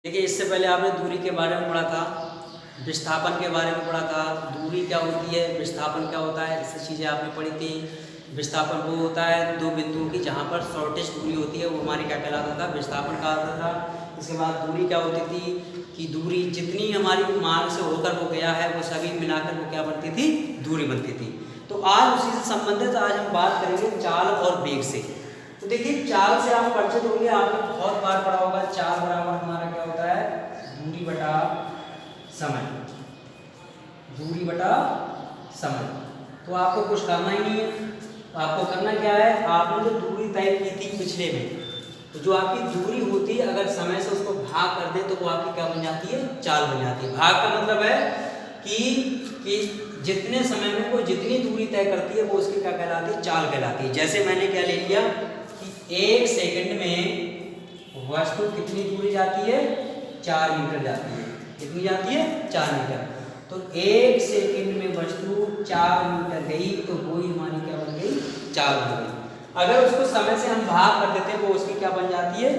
देखिए, इससे पहले आपने दूरी के बारे में पढ़ा था, विस्थापन के बारे में पढ़ा था। दूरी क्या होती है, विस्थापन क्या होता है, ऐसी चीज़ें आपने पढ़ी थी। विस्थापन वो होता है दो बिंदुओं की जहाँ पर शॉर्टेस्ट दूरी होती है, वो हमारी क्या कहलाता था, विस्थापन कहलाता था। इसके बाद दूरी क्या होती थी कि दूरी जितनी हमारी मार्ग से होकर वो गया है वो सभी मिलाकर वो क्या बनती थी, दूरी बनती थी। तो आज उसी से संबंधित आज हम बात करेंगे चाल और वेग से। तो देखिए, चाल से आप परिचित होंगे, आपने बहुत बार पढ़ा होगा। चाल बराबर हमारा क्या होता है, दूरी बटा समय, दूरी बटा समय। तो आपको कुछ करना ही नहीं है, तो आपको करना क्या है, आपने जो दूरी तय की थी पिछले में, तो जो आपकी दूरी होती है अगर समय से उसको भाग कर दे तो वो आपकी क्या बन जाती है, चाल बन जाती है। भाग का मतलब है कि जितने समय में वो जितनी दूरी तय करती है वो उसकी क्या कहलाती है, चाल कहलाती है। जैसे मैंने क्या ले लिया कि 1 सेकंड में वस्तु कितनी दूरी जाती है, 4 मीटर जाती है। कितनी जाती है, 4 मीटर। तो 1 सेकंड में वस्तु 4 मीटर गई तो वो ही हमारी क्या बन गई, चाल बन गई। अगर उसको समय से हम भाग कर देते हैं वो उसकी क्या बन जाती है,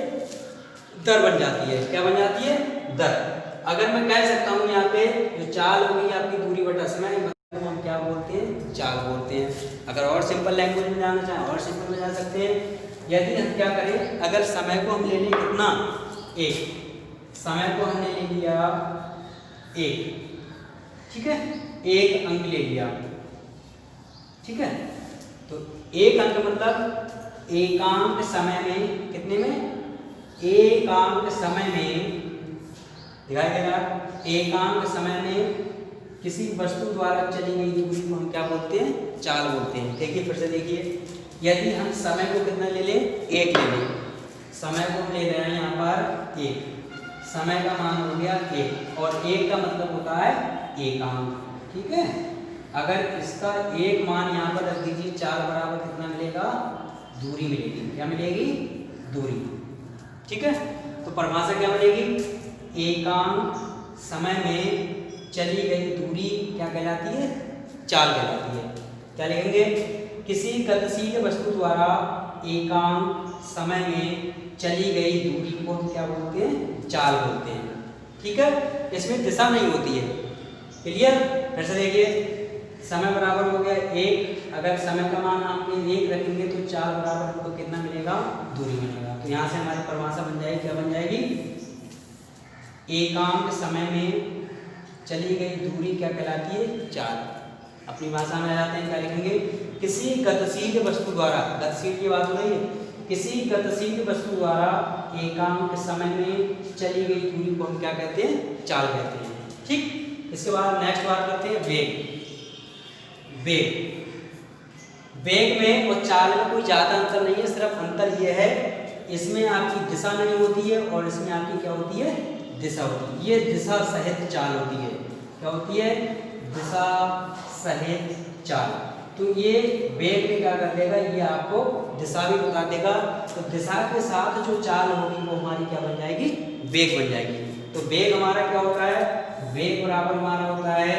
दर बन जाती है। क्या बन जाती है, दर। अगर मैं कह सकता हूँ यहाँ पे जो चाल हो गई आपकी दूरी बटा समय, मतलब हम क्या बोलते हैं, चाल बोलते हैं। अगर और सिंपल लैंग्वेज में जाना चाहें और सिंपल में जा सकते हैं। यदि हम क्या करें, अगर समय को हम ले लें कितना, 1, समय को हमने ले लिया 1, ठीक है, 1 अंक ले लिया, ठीक है। तो 1 अंक मतलब एकांक समय में, कितने में, एकांक समय में, दिखाई दे रहा, एकांक समय में किसी वस्तु द्वारा चली गई दूरी को हम क्या बोलते हैं, चाल बोलते हैं। देखिए फिर से देखिए, यदि हम समय को कितना ले लें, 1 ले लें, समय को हम ले रहे हैं यहाँ पर 1, समय का मान हो गया 1 और 1 का मतलब होता है एकांक, ठीक है। अगर इसका एक मान यहाँ पर रख दीजिए, 4 बराबर कितना मिलेगा, दूरी मिलेगी। क्या मिलेगी, दूरी, ठीक है। तो परिभाषा क्या मिलेगी, एकांक समय में चली गई दूरी क्या कहलाती है, चाल कहलाती है। क्या लिखेंगे, किसी गतिशील वस्तु द्वारा एकांक समय में चली गई दूरी को हम क्या बोलते हैं, चाल बोलते हैं, ठीक है। इसमें दिशा नहीं होती है, क्लियर। फिर से देखिए, समय बराबर हो गया 1, अगर समय का मान आपने 1 रखेंगे तो चाल बराबर हमको कितना मिलेगा, दूरी मिलेगा। तो यहाँ से हमारी परिभाषा बन जाएगी, क्या बन जाएगी, एकांक समय में चली गई दूरी क्या कहलाती है, चाल। अपनी भाषा में आ जाते हैं, क्या लिखेंगे, किसी गतिशील वस्तु द्वारा, गतिशील की बात हो रही है, किसी गतिशील वस्तु द्वारा एकांक समय में चली गई दूरी को हम क्या कहते हैं, चाल कहते हैं, ठीक। इसके बाद नेक्स्ट बात करते हैं वेग। वेग में और चाल में कोई ज़्यादा अंतर नहीं है, सिर्फ अंतर यह है इसमें आपकी दिशा नहीं होती है और इसमें आपकी क्या होती है, दिशा होती है। ये दिशा सहित चाल होती है। क्या होती है, दिशा सहित चाल। तो ये वेग में क्या कर देगा, ये आपको दिशा भी बता देगा। तो दिशा के साथ जो चाल होगी वो हमारी क्या बन जाएगी, वेग बन जाएगी। तो वेग हमारा क्या होता है, वेग बराबर हमारा होता है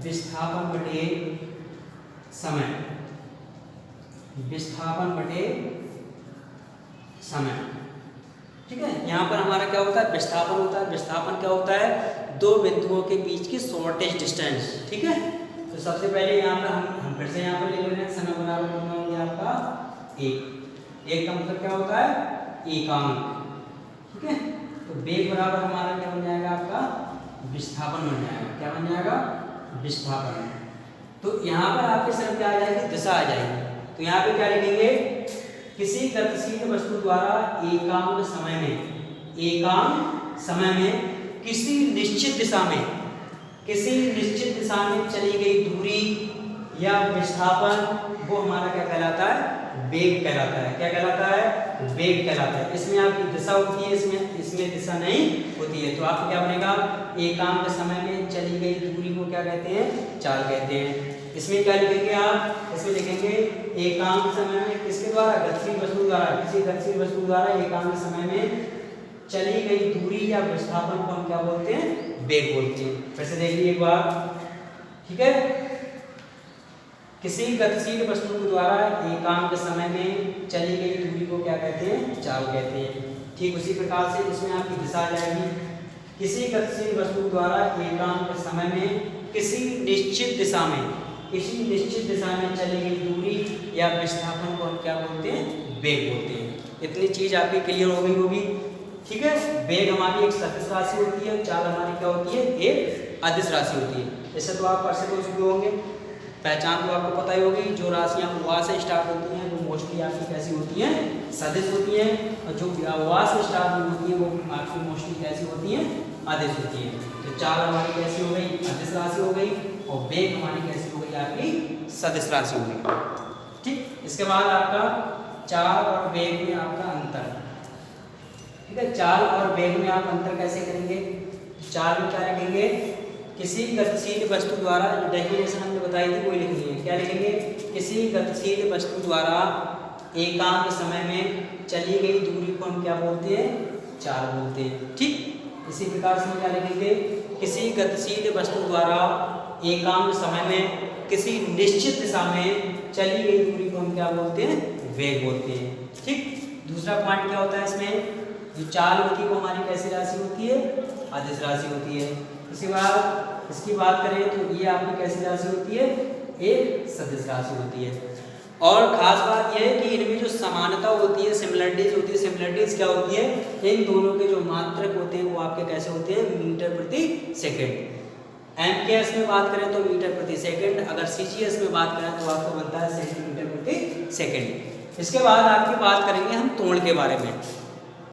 विस्थापन बटे समय, विस्थापन बटे समय, ठीक है। यहाँ पर हमारा क्या होता है, विस्थापन होता है। विस्थापन क्या होता है, दो बिंदुओं के बीच की शॉर्टेस्ट डिस्टेंस, ठीक है। तो सबसे पहले यहाँ पर हम फिर से यहाँ पर ले ले रहे हैं, समय बराबर होना हो गया आपका 1 का मतलब क्या होता है, एकांक, ठीक है। तो वेग बराबर हमारा क्या बन जाएगा, आपका विस्थापन बन जाएगा। क्या बन जाएगा, विस्थापन। तो यहाँ पर आपके सिर्फ क्या आ जाएगी, दिशा आ जाएगी। तो यहाँ पे क्या लिखेंगे, किसी गतिशील वस्तु द्वारा एकांक समय में, एकांक समय में किसी निश्चित दिशा में, किसी निश्चित दिशा में चली गई दूरी या विस्थापन वो हमारा क्या कहलाता है, वेग कहलाता है। क्या कहलाता है, वेग कहलाता है। इसमें आपकी दिशा होती है, इसमें दिशा नहीं होती है। तो आपको क्या बनेगा, एकांक समय में चली गई दूरी को क्या कहते हैं, चाल कहते हैं। इसमें क्या लिखेंगे आप, इसमें लिखेंगे एकांक समय में किसके द्वारा, गतिशील वस्तु द्वारा, किसी गतिशील वस्तु द्वारा एकांक समय में चली गई दूरी या विस्थापन को हम क्या बोलते हैं, वेग बोलते हैं। फिर से देखिए एक बार, ठीक है। किसी गतिशील वस्तु द्वारा एकांक समय में चली गई दूरी को क्या कहते हैं, चाल कहते हैं। ठीक उसी प्रकार से इसमें आपकी दिशा आ जाएगी, किसी गतिशील वस्तु द्वारा एकांक समय में किसी निश्चित दिशा में चली गई दूरी या विस्थापन को हम क्या बोलते हैं, वेग बोलते हैं। इतनी चीज आपकी क्लियर हो गई होगी। ठीक है, वेग हमारी एक सदिश राशि होती है, चाल हमारी क्या होती है, एक अदिश राशि होती है। ऐसे तो आप परसे तो चुके होंगे, पहचान तो आपको पता ही होगी। जो राशियाँ वा से स्टार्ट होती हैं वो मोस्टली आपकी कैसी होती हैं, सदिश होती हैं, और जो वा से स्टार्ट होती है वो आपकी मोस्टली कैसी होती हैं, अदिश होती है। तो चाल हमारी कैसी हो गई, अदिश राशि हो गई, और वेग हमारी कैसी हो गई, आपकी सदिश राशि हो गई। ठीक, इसके बाद आपका चाल और वेग में आपका अंतर। ठीक है, चाल और वेग में आप अंतर कैसे करेंगे, चाल में क्या लिखेंगे, किसी गतिशील वस्तु द्वारा, जो डेफिनेशन हमने बताई थी वही लिखनी है। क्या लिखेंगे, किसी गतिशील वस्तु द्वारा एकांक समय में चली गई दूरी को हम क्या बोलते हैं, चाल बोलते हैं। ठीक, इसी प्रकार से हम क्या लिखेंगे, किसी गतिशील वस्तु द्वारा एकांक समय में किसी निश्चित दिशा में चली गई दूरी को हम क्या बोलते हैं, वेग बोलते हैं। ठीक, दूसरा पॉइंट क्या होता है इसमें, जो चाल होती है वो हमारी कैसी राशि होती है, अदिश राशि होती है। इसके बाद इसकी बात करें तो ये आपकी कैसी राशि होती है, एक सदिश राशि होती है। और खास बात यह है कि इनमें जो समानता होती है, सिमिलरिटीज होती है। सिमिलरिटीज क्या होती है, इन दोनों के जो मात्रक होते हैं वो आपके कैसे होते हैं, मीटर प्रति सेकेंड। एमकेएस में बात करें तो मीटर प्रति सेकेंड, अगर सीजीएस में बात करें तो आपको बनता है सेंटीमीटर प्रति सेकेंड। इसके बाद आपकी बात करेंगे हम तोड़ के बारे में।